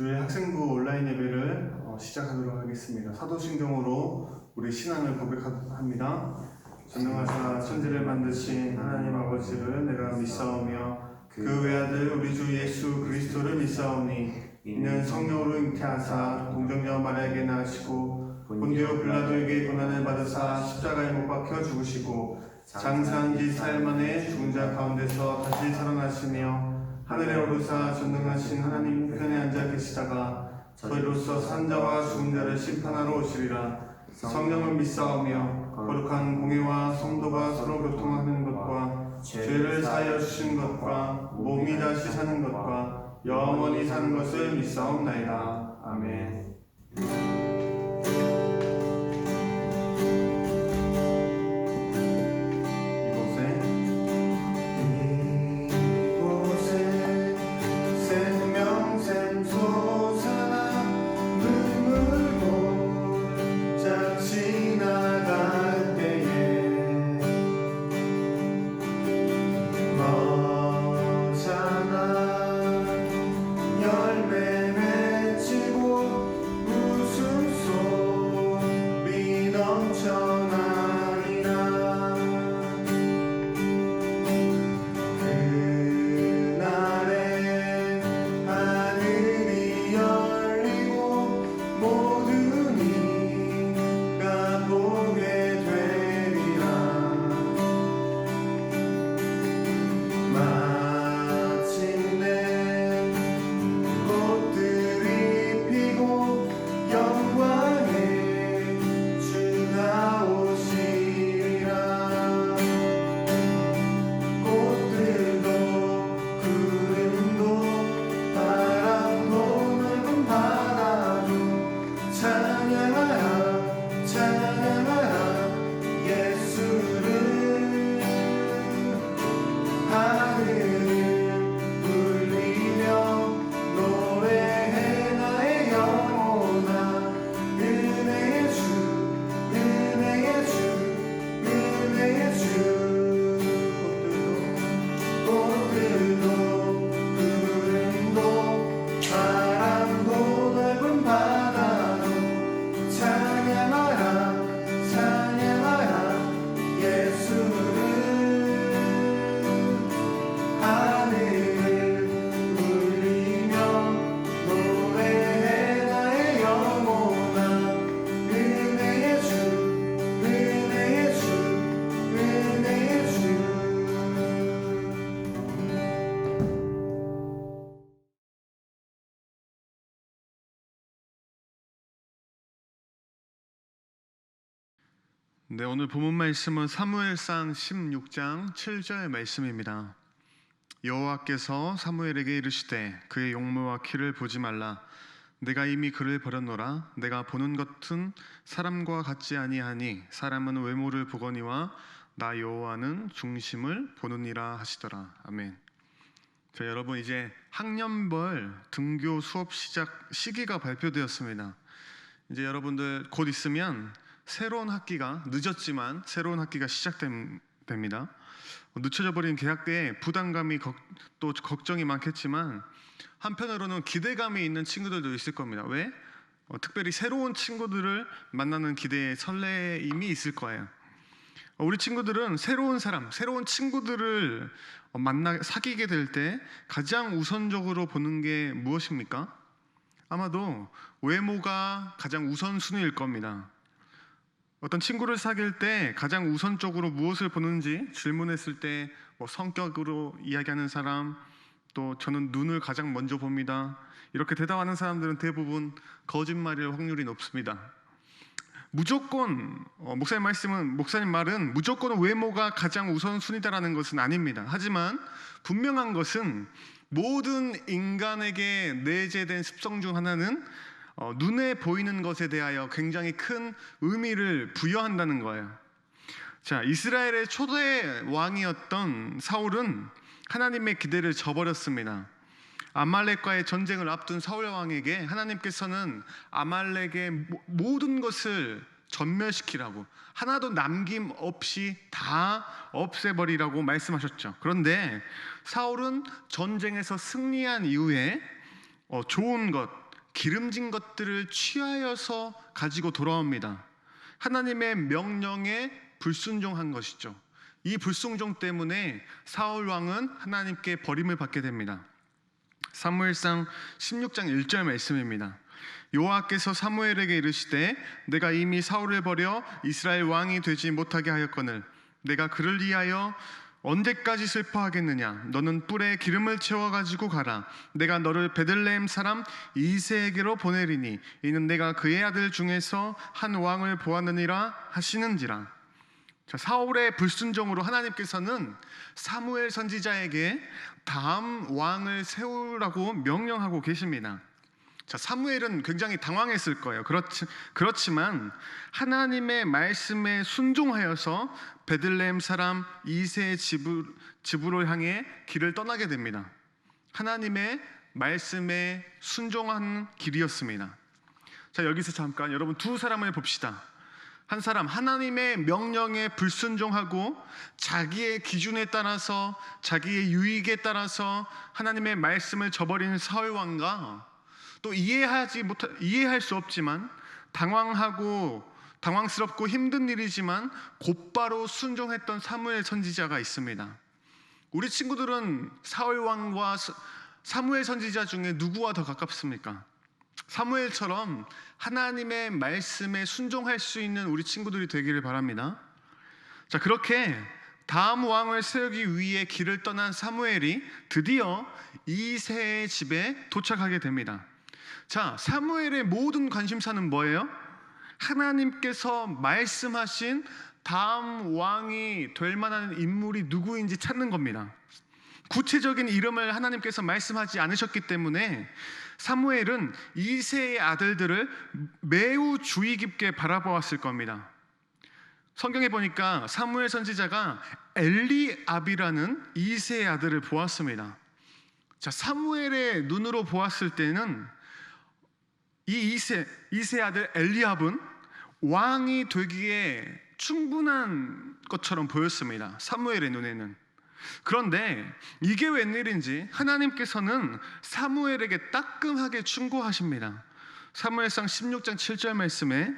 주일 학생부 온라인 예배를 시작하도록 하겠습니다. 사도신경으로 우리 신앙을 고백합니다. 전능하사 천지를 만드신 하나님 아버지를 내가 믿사오며 그 외아들 우리 주 예수 그리스도를 믿사오니 이는 성령으로 잉태하사 동정녀 마리아에게 낳으시고 본디오 빌라도에게 고난을 받으사 십자가에 못 박혀 죽으시고 장사한 지 4일 만에 죽은 자 가운데서 다시 살아나시며 하늘에 오르사 전능하신 하나님 우편에 앉아 계시다가 저희로서 산 자와 죽은 자를 심판하러 오시리라. 성령을 믿사오며 거룩한 공회와 성도가 서로 교통하는 것과 죄를 사하여 주신 것과 몸이 다시 사는 것과 영원히 사는 것을 믿사옵나이다. 아멘. 네, 오늘 본문 말씀은 사무엘상 16장 7절 말씀입니다. 여호와께서 사무엘에게 이르시되 그의 용모와 키를 보지 말라. 내가 이미 그를 버렸노라. 내가 보는 것은 사람과 같지 아니하니 사람은 외모를 보거니와 나 여호와는 중심을 보느니라 하시더라. 아멘. 자, 여러분, 이제 학년별 등교 수업 시작 시기가 발표되었습니다. 이제 여러분들 곧 있으면 새로운 학기가, 늦었지만 새로운 학기가 시작됩니다. 늦춰져 버린 개학 때에 부담감이 또 걱정이 많겠지만 한편으로는 기대감이 있는 친구들도 있을 겁니다. 왜? 특별히 새로운 친구들을 만나는 기대에 설레임이 있을 거예요. 우리 친구들은 새로운 사람, 새로운 친구들을 사귀게 될 때 가장 우선적으로 보는 게 무엇입니까? 아마도 외모가 가장 우선순위일 겁니다. 어떤 친구를 사귈 때 가장 우선적으로 무엇을 보는지 질문했을 때 성격으로 이야기하는 사람, 또 저는 눈을 가장 먼저 봅니다, 이렇게 대답하는 사람들은 대부분 거짓말일 확률이 높습니다. 무조건 목사님 말은 무조건 외모가 가장 우선순위다라는 것은 아닙니다. 하지만 분명한 것은 모든 인간에게 내재된 습성 중 하나는 눈에 보이는 것에 대하여 굉장히 큰 의미를 부여한다는 거예요. 자, 이스라엘의 초대 왕이었던 사울은 하나님의 기대를 저버렸습니다. 아말렉과의 전쟁을 앞둔 사울 왕에게 하나님께서는 아말렉의 모든 것을 전멸시키라고, 하나도 남김없이 다 없애버리라고 말씀하셨죠. 그런데 사울은 전쟁에서 승리한 이후에 좋은 것, 기름진 것들을 취하여서 가지고 돌아옵니다. 하나님의 명령에 불순종한 것이죠. 이 불순종 때문에 사울 왕은 하나님께 버림을 받게 됩니다. 사무엘상 16장 1절 말씀입니다. 여호와께서 사무엘에게 이르시되 내가 이미 사울을 버려 이스라엘 왕이 되지 못하게 하였거늘 내가 그를 위하여 언제까지 슬퍼하겠느냐. 너는 뿔에 기름을 채워 가지고 가라. 내가 너를 베들레헴 사람 이새에게로 보내리니 이는 내가 그의 아들 중에서 한 왕을 보았느니라 하시는지라. 자, 사울의 불순종으로 하나님께서는 사무엘 선지자에게 다음 왕을 세우라고 명령하고 계십니다. 자, 사무엘은 굉장히 당황했을 거예요. 그렇지만 하나님의 말씀에 순종하여서 베들레헴 사람 이새의 집으로 향해 길을 떠나게 됩니다. 하나님의 말씀에 순종한 길이었습니다. 자, 여기서 잠깐 여러분 두 사람을 봅시다. 한 사람 하나님의 명령에 불순종하고 자기의 기준에 따라서 자기의 유익에 따라서 하나님의 말씀을 저버리는 사울 왕과 또 이해할 수 없지만 당황스럽고 힘든 일이지만 곧바로 순종했던 사무엘 선지자가 있습니다. 우리 친구들은 사울 왕과 사무엘 선지자 중에 누구와 더 가깝습니까? 사무엘처럼 하나님의 말씀에 순종할 수 있는 우리 친구들이 되기를 바랍니다. 자, 그렇게 다음 왕을 세우기 위해 길을 떠난 사무엘이 드디어 이새의 집에 도착하게 됩니다. 자, 사무엘의 모든 관심사는 뭐예요? 하나님께서 말씀하신 다음 왕이 될 만한 인물이 누구인지 찾는 겁니다. 구체적인 이름을 하나님께서 말씀하지 않으셨기 때문에 사무엘은 이새의 아들들을 매우 주의 깊게 바라보았을 겁니다. 성경에 보니까 사무엘 선지자가 엘리압이라는 이새의 아들을 보았습니다. 자, 사무엘의 눈으로 보았을 때는 이 이새 아들 엘리압은 왕이 되기에 충분한 것처럼 보였습니다. 사무엘의 눈에는. 그런데 이게 웬일인지 하나님께서는 사무엘에게 따끔하게 충고하십니다. 사무엘상 16장 7절 말씀에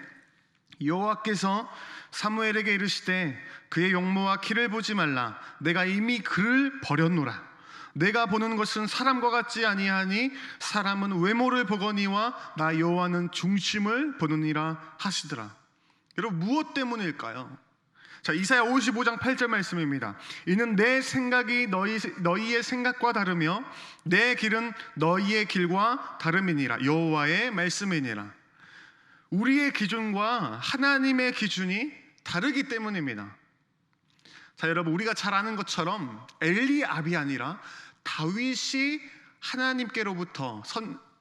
여호와께서 사무엘에게 이르시되 그의 용모와 키를 보지 말라. 내가 이미 그를 버렸노라. 내가 보는 것은 사람과 같지 아니하니 사람은 외모를 보거니와 나 여호와는 중심을 보느니라 하시더라. 여러분 무엇 때문일까요? 자, 이사야 55장 8절 말씀입니다. 이는 내 생각이 너희의 생각과 다르며 내 길은 너희의 길과 다름이니라. 여호와의 말씀이니라. 우리의 기준과 하나님의 기준이 다르기 때문입니다. 자, 여러분 우리가 잘 아는 것처럼 엘리압이 아니라 다윗이 하나님께로부터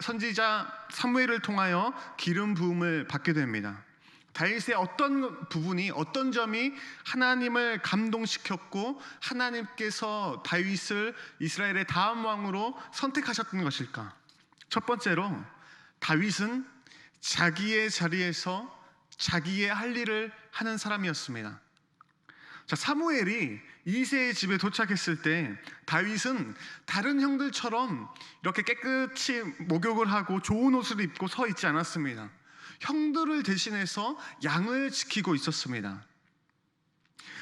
선지자 사무엘을 통하여 기름 부음을 받게 됩니다. 다윗의 어떤 부분이 어떤 점이 하나님을 감동시켰고 하나님께서 다윗을 이스라엘의 다음 왕으로 선택하셨던 것일까? 첫 번째로 다윗은 자기의 자리에서 자기의 할 일을 하는 사람이었습니다. 자, 사무엘이 이새의 집에 도착했을 때 다윗은 다른 형들처럼 이렇게 깨끗이 목욕을 하고 좋은 옷을 입고 서 있지 않았습니다. 형들을 대신해서 양을 지키고 있었습니다.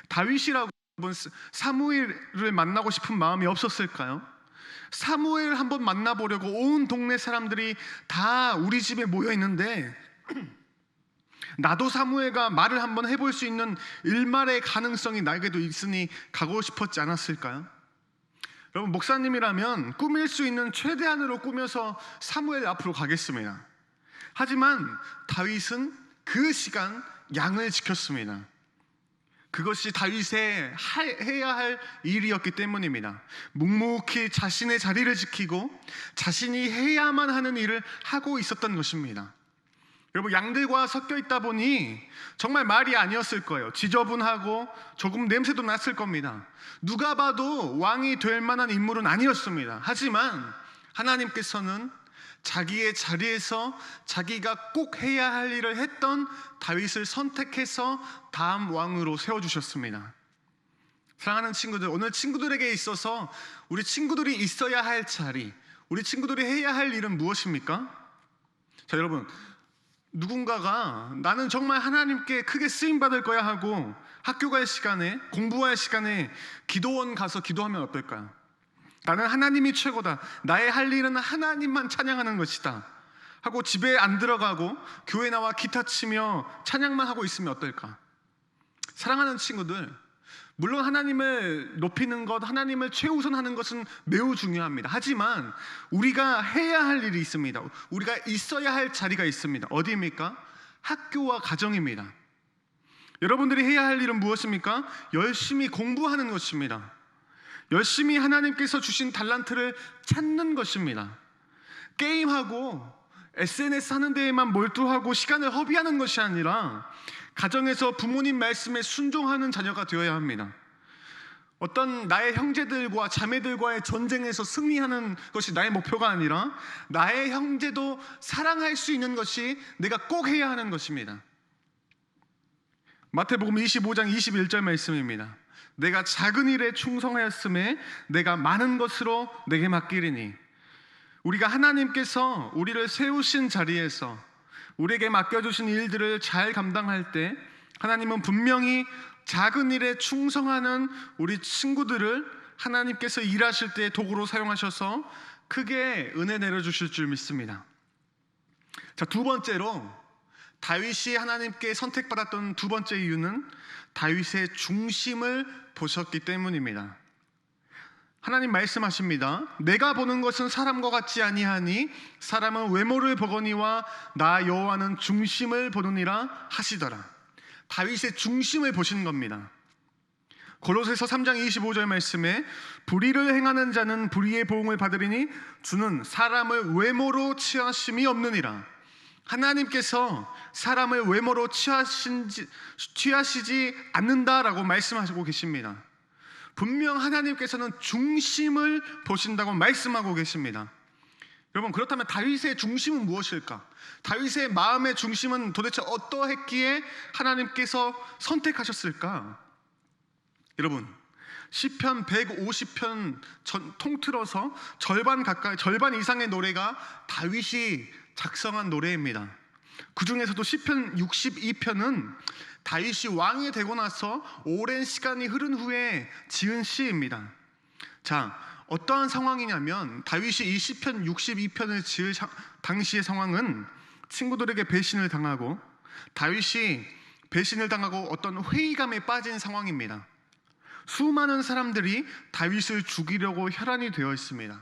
다윗이라고 사무엘을 만나고 싶은 마음이 없었을까요? 사무엘 한번 만나보려고 온 동네 사람들이 다 우리 집에 모여 있는데 나도 사무엘과 말을 한번 해볼 수 있는 일말의 가능성이 나에게도 있으니 가고 싶었지 않았을까요? 여러분 목사님이라면 꾸밀 수 있는 최대한으로 꾸며서 사무엘 앞으로 가겠습니다. 하지만 다윗은 그 시간 양을 지켰습니다. 그것이 다윗의 해야 할 일이었기 때문입니다. 묵묵히 자신의 자리를 지키고 자신이 해야만 하는 일을 하고 있었던 것입니다. 여러분 양들과 섞여 있다 보니 정말 말이 아니었을 거예요. 지저분하고 조금 냄새도 났을 겁니다. 누가 봐도 왕이 될 만한 인물은 아니었습니다. 하지만 하나님께서는 자기의 자리에서 자기가 꼭 해야 할 일을 했던 다윗을 선택해서 다음 왕으로 세워주셨습니다. 사랑하는 친구들, 오늘 친구들에게 있어서 우리 친구들이 있어야 할 자리, 우리 친구들이 해야 할 일은 무엇입니까? 자, 여러분, 누군가가 나는 정말 하나님께 크게 쓰임 받을 거야 하고 학교 갈 시간에, 공부할 시간에 기도원 가서 기도하면 어떨까요? 나는 하나님이 최고다, 나의 할 일은 하나님만 찬양하는 것이다 하고 집에 안 들어가고 교회 나와 기타 치며 찬양만 하고 있으면 어떨까? 사랑하는 친구들, 물론 하나님을 높이는 것, 하나님을 최우선하는 것은 매우 중요합니다. 하지만 우리가 해야 할 일이 있습니다. 우리가 있어야 할 자리가 있습니다. 어디입니까? 학교와 가정입니다. 여러분들이 해야 할 일은 무엇입니까? 열심히 공부하는 것입니다. 열심히 하나님께서 주신 달란트를 찾는 것입니다. 게임하고 SNS 하는 데에만 몰두하고 시간을 허비하는 것이 아니라 가정에서 부모님 말씀에 순종하는 자녀가 되어야 합니다. 어떤 나의 형제들과 자매들과의 전쟁에서 승리하는 것이 나의 목표가 아니라 나의 형제도 사랑할 수 있는 것이 내가 꼭 해야 하는 것입니다. 마태복음 25장 21절 말씀입니다. 내가 작은 일에 충성하였음에 내가 많은 것으로 내게 맡기리니. 우리가 하나님께서 우리를 세우신 자리에서 우리에게 맡겨주신 일들을 잘 감당할 때 하나님은 분명히 작은 일에 충성하는 우리 친구들을 하나님께서 일하실 때 도구로 사용하셔서 크게 은혜 내려주실 줄 믿습니다. 자, 두 번째로 다윗이 하나님께 선택받았던 두 번째 이유는 다윗의 중심을 보셨기 때문입니다. 하나님 말씀하십니다. 내가 보는 것은 사람과 같지 아니하니 사람은 외모를 보거니와 나 여호와는 중심을 보느니라 하시더라. 다윗의 중심을 보신 겁니다. 고로새서 3장 25절 말씀에 불의를 행하는 자는 불의의 보응을 받으리니 주는 사람을 외모로 취하심이 없느니라. 하나님께서 사람을 외모로 취하시지 않는다라고 말씀하시고 계십니다. 분명 하나님께서는 중심을 보신다고 말씀하고 계십니다. 여러분, 그렇다면 다윗의 중심은 무엇일까? 다윗의 마음의 중심은 도대체 어떠했기에 하나님께서 선택하셨을까? 여러분, 시편 150편 통틀어서 절반 이상의 노래가 다윗이 작성한 노래입니다. 그 중에서도 시편 62편은 다윗이 왕이 되고 나서 오랜 시간이 흐른 후에 지은 시입니다. 자, 어떠한 상황이냐면 다윗이 이 시편 62편을 지을 당시의 상황은 친구들에게 배신을 당하고 다윗이 배신을 당하고 어떤 회의감에 빠진 상황입니다. 수많은 사람들이 다윗을 죽이려고 혈안이 되어 있습니다.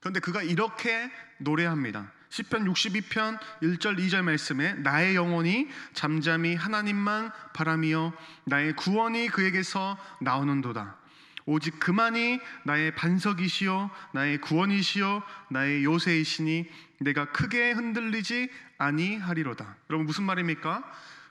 그런데 그가 이렇게 노래합니다. 시편 62편 1절 2절 말씀에 나의 영혼이 잠잠히 하나님만 바라며 나의 구원이 그에게서 나오는도다. 오직 그만이 나의 반석이시요 나의 구원이시요 나의 요새이시니 내가 크게 흔들리지 아니하리로다. 여러분, 무슨 말입니까?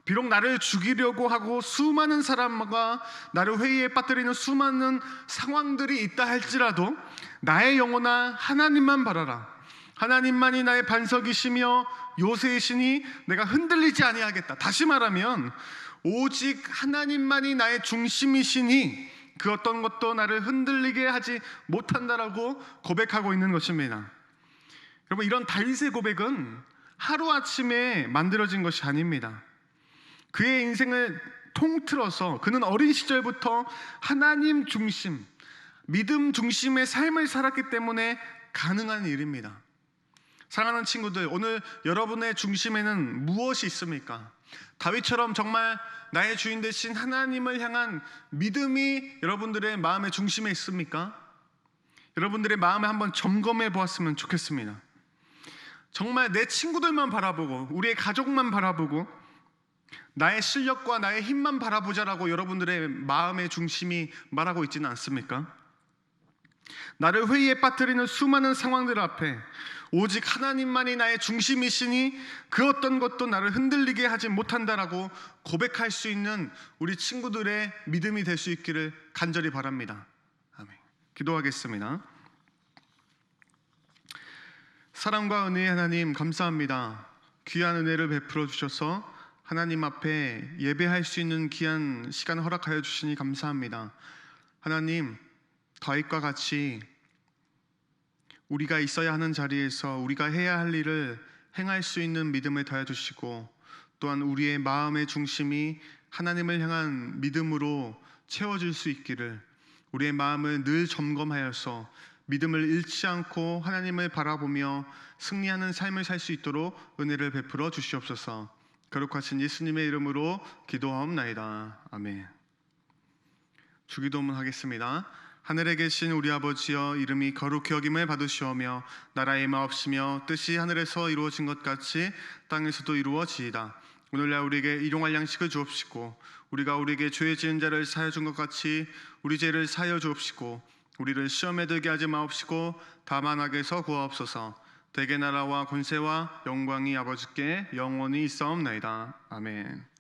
비록 나를 죽이려고 하고 수많은 사람과 나를 회의에 빠뜨리는 수많은 상황들이 있다 할지라도 나의 영혼아 하나님만 바라라. 하나님만이 나의 반석이시며 요새이시니 내가 흔들리지 아니하겠다. 다시 말하면 오직 하나님만이 나의 중심이시니 그 어떤 것도 나를 흔들리게 하지 못한다라고 고백하고 있는 것입니다. 여러분, 이런 다윗의 고백은 하루아침에 만들어진 것이 아닙니다. 그의 인생을 통틀어서 그는 어린 시절부터 하나님 중심, 믿음 중심의 삶을 살았기 때문에 가능한 일입니다. 사랑하는 친구들, 오늘 여러분의 중심에는 무엇이 있습니까? 다윗처럼 정말 나의 주인 되신 하나님을 향한 믿음이 여러분들의 마음의 중심에 있습니까? 여러분들의 마음을 한번 점검해 보았으면 좋겠습니다. 정말 내 친구들만 바라보고 우리의 가족만 바라보고 나의 실력과 나의 힘만 바라보자라고 여러분들의 마음의 중심이 말하고 있지는 않습니까? 나를 회의에 빠뜨리는 수많은 상황들 앞에 오직 하나님만이 나의 중심이시니 그 어떤 것도 나를 흔들리게 하지 못한다라고 고백할 수 있는 우리 친구들의 믿음이 될 수 있기를 간절히 바랍니다. 아멘. 기도하겠습니다. 사랑과 은혜의 하나님, 감사합니다. 귀한 은혜를 베풀어 주셔서 하나님 앞에 예배할 수 있는 귀한 시간 허락하여 주시니 감사합니다. 하나님, 다윗과 같이 우리가 있어야 하는 자리에서 우리가 해야 할 일을 행할 수 있는 믿음을 더해 주시고 또한 우리의 마음의 중심이 하나님을 향한 믿음으로 채워질 수 있기를 우리의 마음을 늘 점검하여서 믿음을 잃지 않고 하나님을 바라보며 승리하는 삶을 살 수 있도록 은혜를 베풀어 주시옵소서. 거룩하신 예수님의 이름으로 기도하옵나이다. 아멘. 주기도문 하겠습니다. 하늘에 계신 우리 아버지여, 이름이 거룩히 여김을 받으시오며 나라의 임하옵시며 뜻이 하늘에서 이루어진 것 같이 땅에서도 이루어지이다. 오늘날 우리에게 일용할 양식을 주옵시고 우리가 우리에게 죄 지은 자를 사하여 준 것 같이 우리 죄를 사하여 주옵시고 우리를 시험에 들게 하지 마옵시고 다만 악에서 구하옵소서. 대개 나라와 권세와 영광이 아버지께 영원히 있사옵나이다. 아멘.